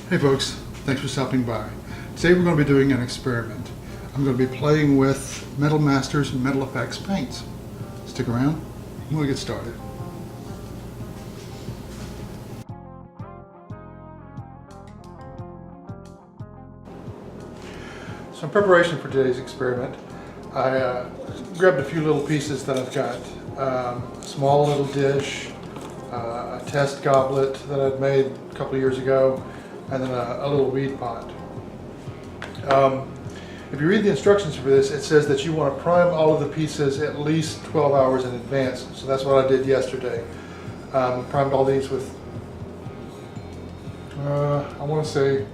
Hey folks, thanks for stopping by. Today we're going to be doing an experiment. I'm going to be playing with Metal Masters Metal Effects paints. Stick around, we'll get started. So in preparation for today's experiment, I grabbed a few little pieces that I've got. A small little dish, a test goblet that I'd made a couple of years ago, and then a little weed pot. If you read the instructions for this, it says that you want to prime all of the pieces at least 12 hours in advance. So that's what I did yesterday. Primed all these with, I want to say,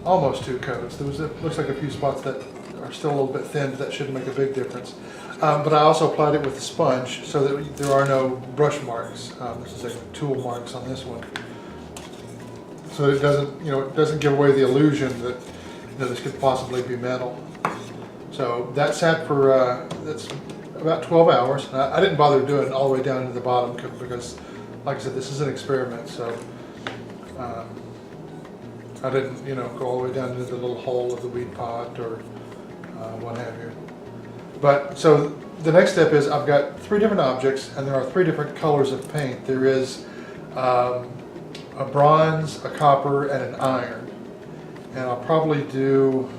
almost 2 coats. Looks like a few spots that are still a little bit thin, but that shouldn't make a big difference. But I also applied it with a sponge so that there are no brush marks. This is like tool marks on this one. So it doesn't give away the illusion that this could possibly be metal. So that sat for that's about 12 hours. I didn't bother doing it all the way down to the bottom because, like I said, this is an experiment. So I didn't, go all the way down into the little hole of the weed pot or what have you. But so the next step is I've got 3 different objects, and there are 3 different colors of paint. There is a bronze, a copper, and an iron. And I'll probably do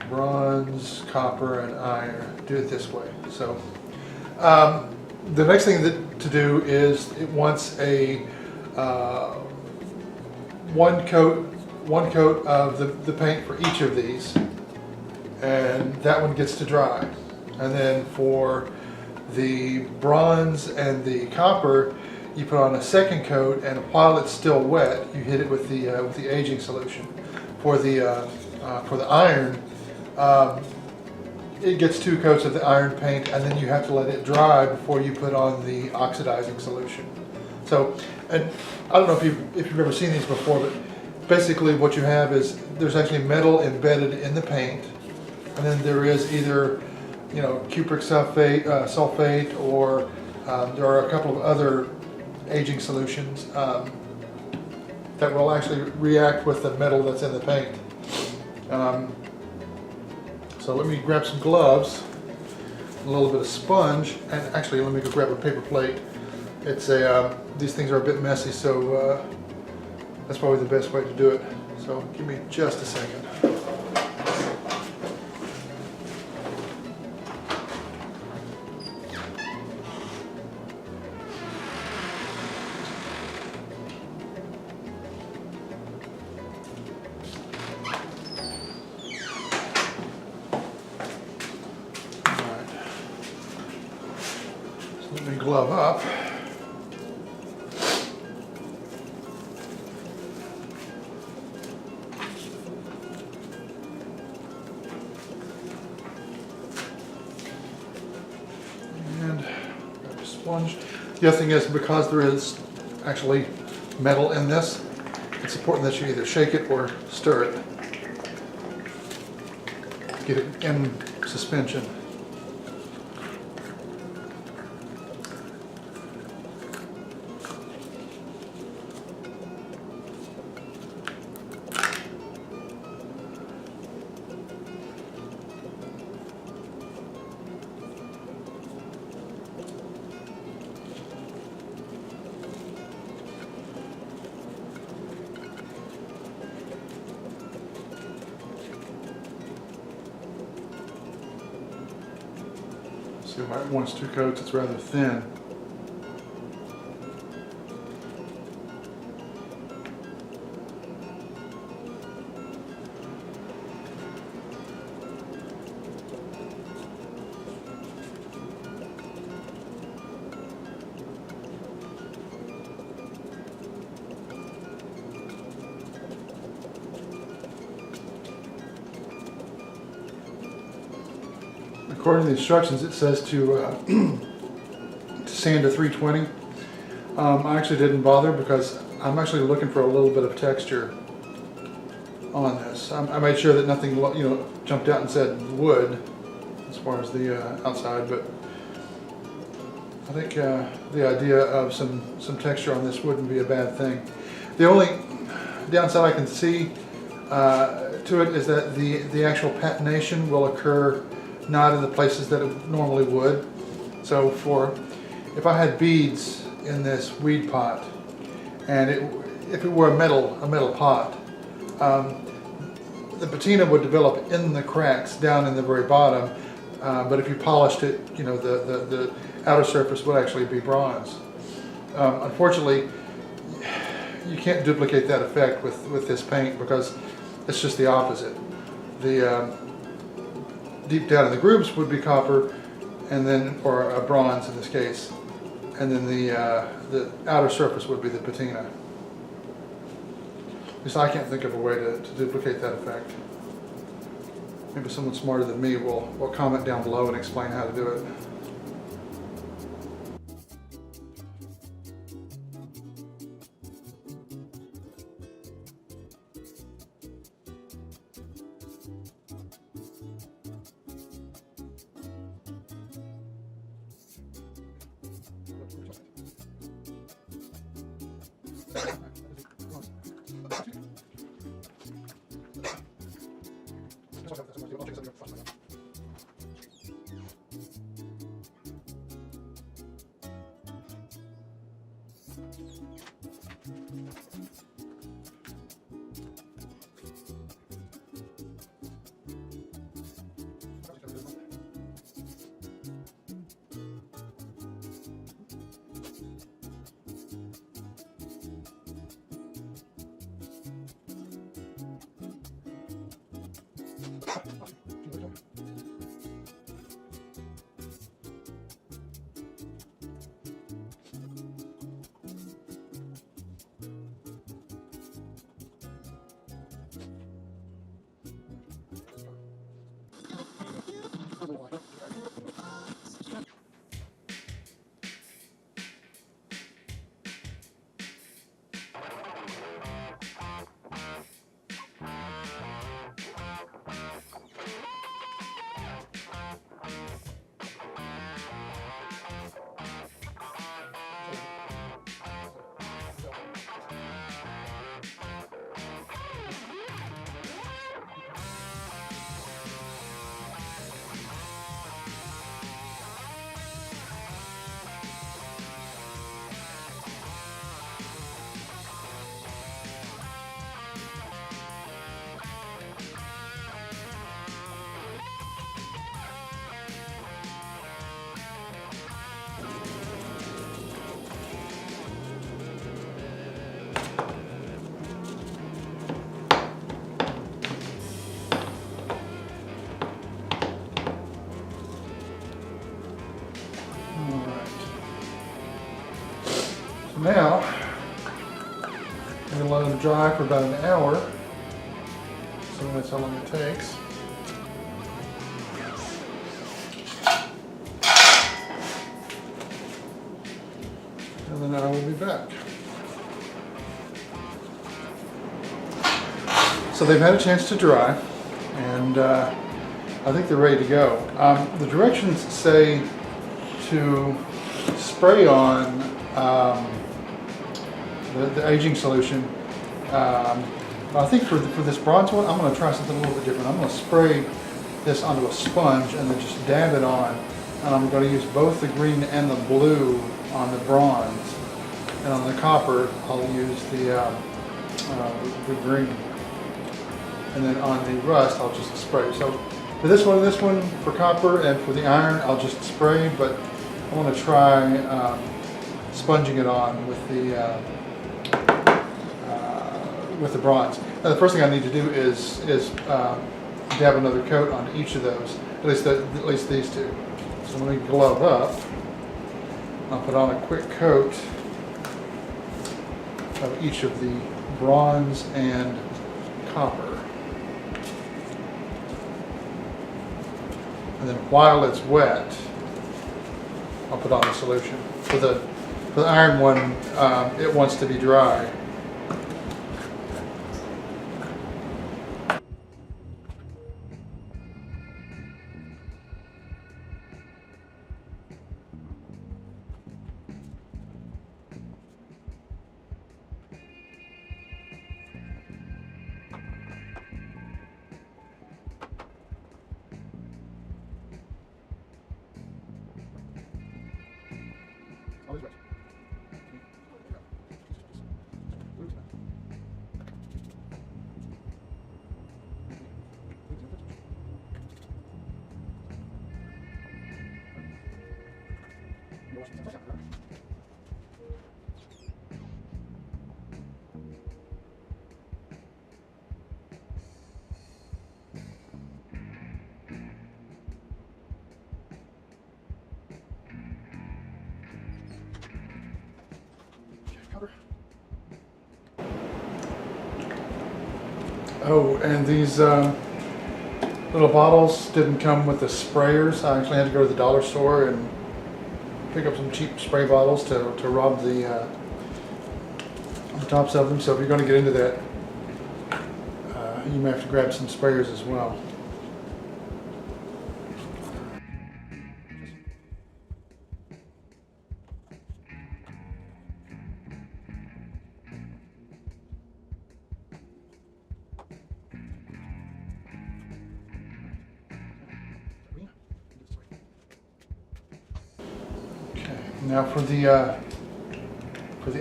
bronze, copper, and iron. Do it this way. So the next thing to do is it wants a one coat of the paint for each of these, and that one gets to dry. And then for the bronze and the copper, you put on a second coat, and while it's still wet, you hit it with the aging solution. For the iron, it gets 2 coats of the iron paint, and then you have to let it dry before you put on the oxidizing solution. So, and I don't know if you've ever seen these before, but basically what you have is there's actually metal embedded in the paint, and then there is either cupric sulfate, or there are a couple of other aging solutions that will actually react with the metal that's in the paint. So let me grab some gloves, a little bit of sponge, and actually let me go grab a paper plate. It's these things are a bit messy, so that's probably the best way to do it. So give me just a second. Let me glove up. And grab a sponge. The other thing is, because there is actually metal in this, it's important that you either shake it or stir it. Get it in suspension. So once 2 coats, it's rather thin. According to the instructions, it says to sand to 320. I actually didn't bother because I'm actually looking for a little bit of texture on this. I made sure that nothing jumped out and said wood as far as the outside, but I think the idea of some texture on this wouldn't be a bad thing. The only downside I can see to it is that the actual patination will occur not in the places that it normally would. So if I had beads in this weed pot, and if it were a metal pot, the patina would develop in the cracks down in the very bottom. But if you polished it, you know, the outer surface would actually be bronze. Unfortunately, you can't duplicate that effect with this paint because it's just the opposite. The deep down in the grooves would be copper, and then, or bronze in this case, and then the outer surface would be the patina. At least I can't think of a way to duplicate that effect. Maybe someone smarter than me will comment down below and explain how to do it. Now, I'm going to let them dry for about an hour, so that's how long it takes. And then I will be back. So they've had a chance to dry, and I think they're ready to go. The directions say to spray on the aging solution. I think for this bronze one, I'm going to try something a little bit different. I'm going to spray this onto a sponge and then just dab it on. And I'm going to use both the green and the blue on the bronze. And on the copper, I'll use the green. And then on the rust, I'll just spray. So for this one for copper, and for the iron, I'll just spray. But I want to try sponging it on with the bronze. Now the first thing I need to do is dab another coat on each of those, at least these two. So let me glove up. I'll put on a quick coat of each of the bronze and copper. And then while it's wet, I'll put on the solution. For the iron one, it wants to be dry. Oh, and these little bottles didn't come with the sprayers. I actually had to go to the dollar store and pick up some cheap spray bottles to rub the tops of them. So if you're going to get into that, you may have to grab some sprayers as well. Now for the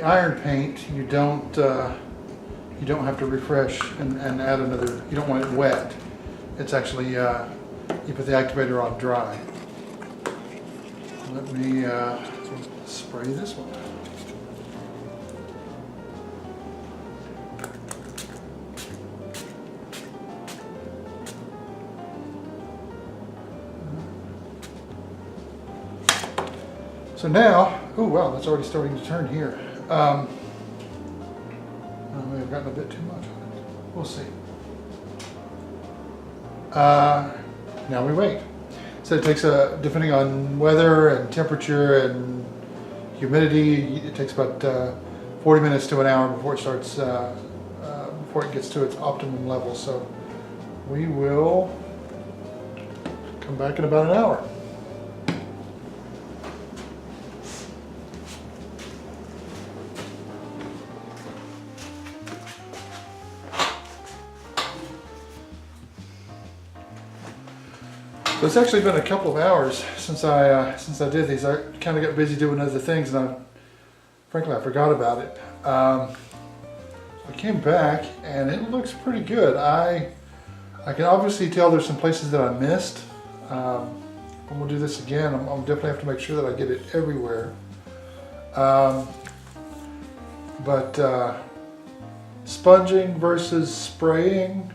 iron paint, you don't have to refresh and add another. You don't want it wet. It's actually you put the activator on dry. Let me spray this one. So now, oh wow, that's already starting to turn here. I may have gotten a bit too much on it. We'll see. Now we wait. So it takes depending on weather and temperature and humidity, it takes about 40 minutes to an hour before it starts, before it gets to its optimum level. So we will come back in about an hour. So it's actually been a couple of hours since I did these. I kind of got busy doing other things, and frankly I forgot about it. I came back and it looks pretty good. I can obviously tell there's some places that I missed. I'm gonna do this again. I'm definitely have to make sure that I get it everywhere. But sponging versus spraying.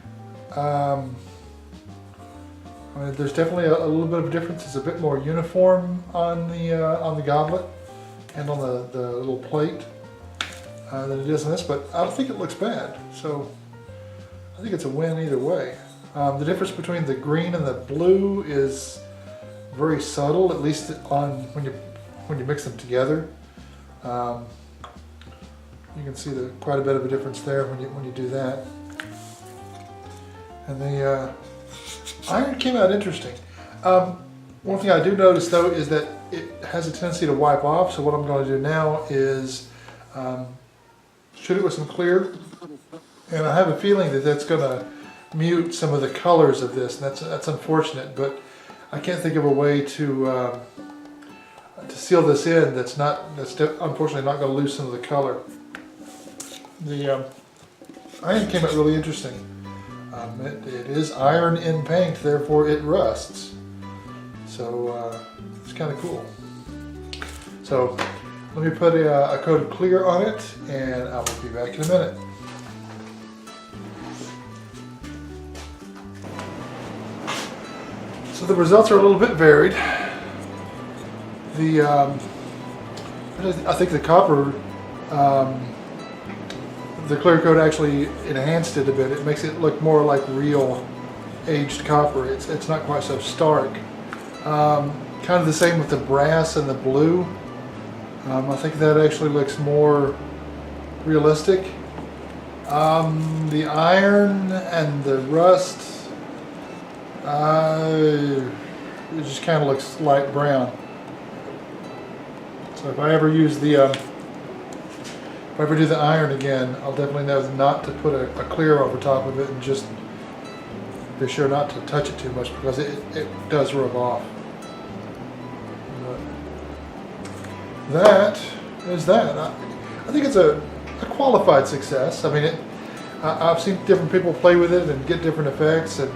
There's definitely a little bit of a difference. It's a bit more uniform on the goblet and on the little plate than it is on this, but I don't think it looks bad. So I think it's a win either way. The difference between the green and the blue is very subtle, at least on when you mix them together. You can see quite a bit of a difference there when you do that. And the iron came out interesting. One thing I do notice though is that it has a tendency to wipe off, so what I'm going to do now is shoot it with some clear, and I have a feeling that that's going to mute some of the colors of this, and that's unfortunate, but I can't think of a way to seal this in that's unfortunately not going to lose some of the color. The iron came out really interesting. It is iron in paint, therefore it rusts. So it's kind of cool. So let me put a coat of clear on it, and I will be back in a minute. So the results are a little bit varied. I think the copper, the clear coat actually enhanced it a bit. It makes it look more like real aged copper. It's not quite so stark. Kind of the same with the brass and the blue. I think that actually looks more realistic. The iron and the rust, it just kind of looks light brown. So if I ever use if I ever do the iron again, I'll definitely know not to put a clear over top of it, and just be sure not to touch it too much, because it does rub off. But that is that. I think it's a qualified success. I mean, I've seen different people play with it and get different effects, and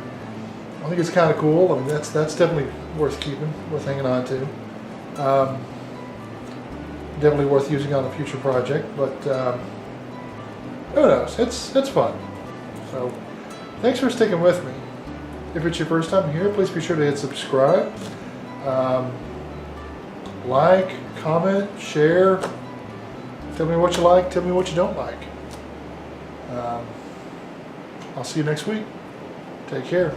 I think it's kind of cool. I mean, that's definitely worth keeping, worth hanging on to. definitely worth using on a future project, but who knows, it's fun. So thanks for sticking with me. If it's your first time here, please be sure to hit subscribe, like, comment, share, tell me what you like, tell me what you don't like. I'll see you next week. Take care.